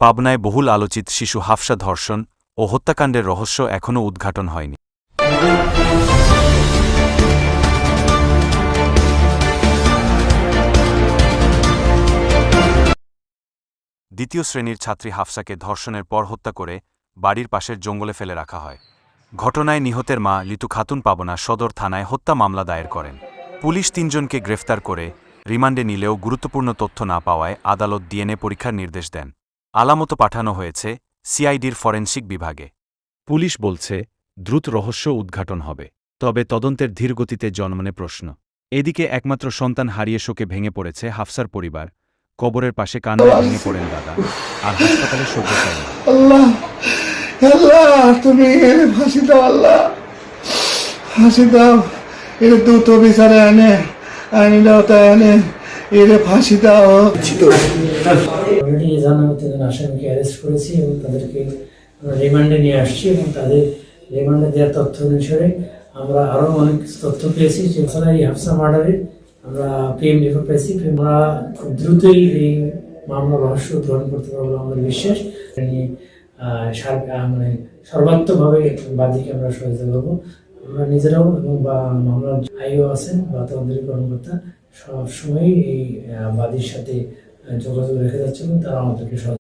পাবনায় বহুল আলোচিত শিশু হাফসা ধর্ষণ ও হত্যাকাণ্ডের রহস্য এখনও উদ্ঘাটন হয়নি। দ্বিতীয় শ্রেণীর ছাত্রী হাফসাকে ধর্ষণের পর হত্যা করে বাড়ির পাশের জঙ্গলে ফেলে রাখা হয়। ঘটনায় নিহতের মা লিতু খাতুন পাবনা সদর থানায় হত্যা মামলা দায়ের করেন। পুলিশ ৩ জনকে গ্রেফতার করে রিমান্ডে নিলেও গুরুত্বপূর্ণ তথ্য না পাওয়ায় আদালত ডিএনএ পরীক্ষার নির্দেশ দেন। আলামত পাঠানো হয়েছে সিআইডির ফরেনসিক বিভাগে। পুলিশ বলছে দ্রুত রহস্য উদ্ঘাটন হবে, তবে তদন্তের ধীরগতিতে জন্মনে প্রশ্ন। এদিকে একমাত্র সন্তান হারিয়ে শোকে ভেঙে পড়েছে হাফসার পরিবার। কবরের পাশে কান্নায় ভেঙে পড়েন দাদা, আর হাসপাতালে সহ্য চায় না। আল্লাহ আল্লাহ, তুমি এর ফাঁসি দাও, আল্লাহ ফাঁসি দাও, এর দ্রুত বিচারে আনে, আইনিটাও তাই আনে, এর ফাঁসি দাও। অলরেডি জানাতে আসামিকে অ্যারেস্ট করেছি এবং তাদেরকে রিমান্ডে নিয়ে আসছি এবং তাদের রিমান্ডে দেওয়ার তথ্য অনুসারে আমরা আরও অনেক তথ্য পেয়েছি। যে এই হাফসা মার্ডারের আমরা পিএম রিপোর্ট পেয়েছি। আমরা খুব দ্রুতই এই মামলা রহস্য উদ্ঘাটন করতে পারবো আমাদের বিশ্বাস। মানে সর্বাত্মকভাবে বাদীকে আমরা সহযোগিতা করবো। আমরা নিজেরাও এবং বা মামলার আইও আছেন বা তদন্তকারী কর্মকর্তা সবসময়ই এই বাদীর সাথে যোগাযোগ রেখে যাচ্ছে এবং তারা আমাদেরকে